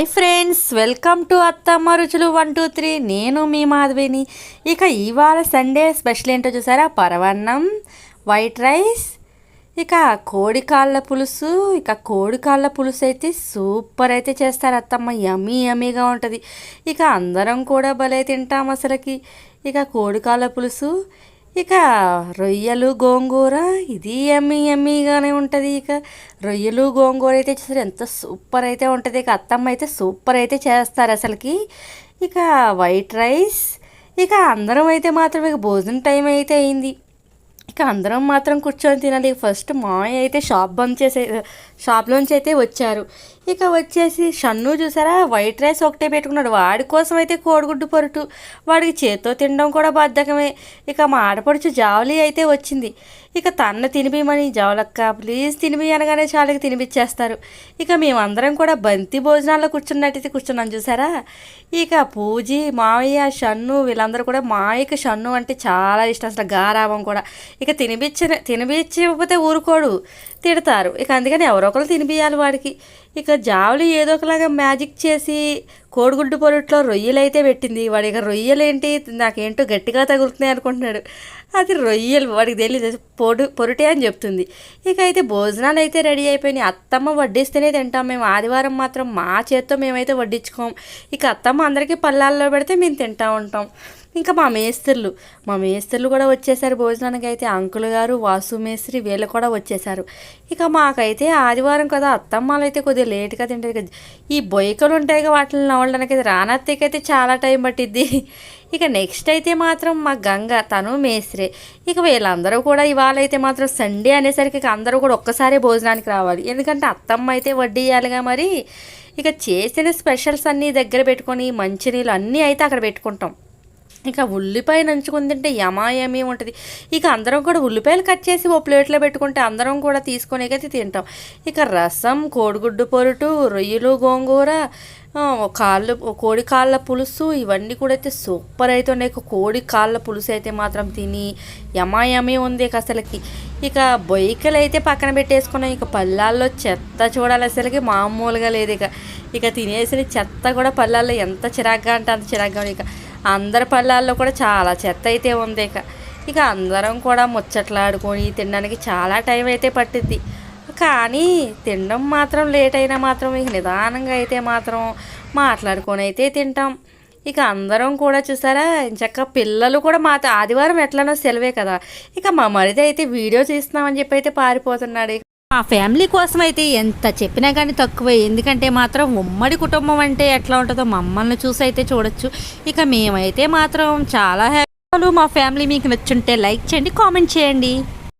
Hi friends, welcome to అత్తమ్మ రుచులు 1 2 3. నేను మీ మాధవిని. ఇక ఇవాళ సండే స్పెషల్ ఏంటో చూసారా? పరవన్నం, వైట్ రైస్, ఇక కోడికాళ్ళ పులుసు. ఇక కోడికాళ్ళ పులుసు అయితే సూపర్ అయితే చేస్తారు అత్తమ్మ. యమ్మీ యమ్మీగా ఉంటుంది. ఇక అందరం కూడా భలే తింటాం అసలుకి. ఇక కోడికాళ్ళ పులుసు, ఇక రొయ్యలు గోంగూర, ఇది యమ్మీ యమ్మీగానే ఉంటుంది. ఇక రొయ్యలు గోంగూర అయితే చేస్తారు, ఎంత సూపర్ అయితే ఉంటుంది. ఇక అత్తమ్మ అయితే సూపర్ అయితే చేస్తారు అసలుకి. ఇక వైట్ రైస్, ఇక అందరం అయితే మాత్రం ఇక భోజనం టైం అయితే అయింది. ఇక అందరం మాత్రం కూర్చొని తినాలి. ఫస్ట్ మాయ అయితే షాప్లోంచి అయితే వచ్చారు. ఇక వచ్చేసి షన్ను చూసారా, వైట్ రైస్ ఒకటే పెట్టుకున్నాడు. వాడి కోసం అయితే కోడిగుడ్డు పొరుటు, వాడికి చేత్తో తినడం కూడా బద్ధకమే. ఇక మా ఆడపడుచు జావలి అయితే వచ్చింది. ఇక తన్ను తినిపిమని, జావలక్క ప్లీజ్ తినిపి అనగానే చాలకి తినిపించేస్తారు. ఇక మేమందరం కూడా బంతి భోజనాల్లో కూర్చున్నట్టయితే కూర్చున్నాం చూసారా. ఇక పూజీ, మావయ్య, షన్ను వీళ్ళందరూ కూడా, మాయకి షన్ను అంటే చాలా ఇష్టం, అసలు గారాబం కూడా. ఇక తినిపించకపోతే ఊరుకోడు, తిడతారు. ఇక అందుకని ఎవరో ఒకరు తినిపించాలి వాడికి. ఇక జావులి ఏదో ఒకలాగా మ్యాజిక్ చేసి కోడిగుడ్డు పొరుట్లో రొయ్యలు అయితే పెట్టింది. వాడి ఇక రొయ్యలేంటి నాకేంటో గట్టిగా తగులుతున్నాయి అనుకుంటున్నాడు. అది రొయ్యలు వాడికి తెలియదు, పొరుటే అని చెప్తుంది. ఇక అయితే భోజనాలు అయితే రెడీ అయిపోయినాయి. అత్తమ్మ వడ్డిస్తేనే తింటాం మేము. ఆదివారం మాత్రం మా చేత్తో మేమైతే వడ్డించుకోం. ఇక అత్తమ్మ అందరికీ పళ్ళాల్లో పెడితే మేము తింటూ ఉంటాం. ఇంకా మా మేస్త్రులు కూడా వచ్చేసారు భోజనానికి. అయితే అంకుల్ గారు, వాసు మేస్త్రి వీళ్ళు కూడా వచ్చేసారు. ఇక మాకైతే ఆదివారం కదా, అత్తమ్మలు అయితే కొద్దిగా లేట్గా తింటుంది కదా. ఈ బొయ్యకలు ఉంటాయి కదా, వాటిని నవ్వడానికి అయితే రానత్తకైతే చాలా టైం పట్టిద్ది. ఇక నెక్స్ట్ అయితే మాత్రం మా గంగ, తను మేస్త్రే. ఇక వీళ్ళందరూ కూడా ఇవాళ అయితే మాత్రం సండే అనేసరికి ఇక అందరూ కూడా ఒక్కసారే భోజనానికి రావాలి. ఎందుకంటే అత్తమ్మ అయితే వడ్డీయాలిగా మరి. ఇక చేసిన స్పెషల్స్ అన్నీ దగ్గర పెట్టుకొని మంచినీళ్ళు అన్నీ అయితే అక్కడ పెట్టుకుంటాం. ఇక ఉల్లిపాయ నంచుకుని తింటే యమాయమీ ఉంటుంది. ఇక అందరం కూడా ఉల్లిపాయలు కట్ చేసి ఓ ప్లేట్లో పెట్టుకుంటే అందరం కూడా తీసుకొనికైతే తింటాం. ఇక రసం, కోడిగుడ్డు పొరుటు, రొయ్యలు గోంగూర, కోడి కాళ్ళ పులుసు, ఇవన్నీ కూడా అయితే సూపర్ అయితే ఉన్నాయి. ఇక కోడి కాళ్ళ పులుసు అయితే మాత్రం తిని యమాయమీ ఉంది ఇక అసలుకి. ఇక బొయ్యకలు అయితే పక్కన పెట్టేసుకున్నాం. ఇక పళ్ళాల్లో చెత్త చూడాలి అసలుకి మామూలుగా లేదు. ఇక తినేసిన చెత్త కూడా పళ్ళాల్లో ఎంత చిరాగ్గా అంటే అంత చిరాగ్గా. ఇక అందరి పళ్ళాల్లో కూడా చాలా చెత్త అయితే ఉంది. ఇక అందరం కూడా ముచ్చట్లాడుకొని తినడానికి చాలా టైం అయితే పట్టిద్ది. కానీ తినడం మాత్రం లేట్ అయినా మాత్రం ఇక నిదానంగా అయితే మాత్రం మాట్లాడుకొని అయితే తింటాం. ఇక అందరం కూడా చూసారా, చక్కగా పిల్లలు కూడా ఆదివారం ఎట్లనో సెలవే కదా. ఇక మా మరిది అయితే వీడియో తీస్తున్నామని చెప్పి అయితే పారిపోతున్నాడు. మా ఫ్యామిలీ కోసం అయితే ఎంత చెప్పినా కానీ తక్కువే. ఎందుకంటే మాత్రం ఉమ్మడి కుటుంబం అంటే ఎట్లా ఉంటుందో మమ్మల్ని చూసి అయితే చూడొచ్చు. ఇక మేమైతే మాత్రం చాలా హ్యాపీ. మా ఫ్యామిలీ మీకు నచ్చుంటే లైక్ చేయండి, కామెంట్ చేయండి.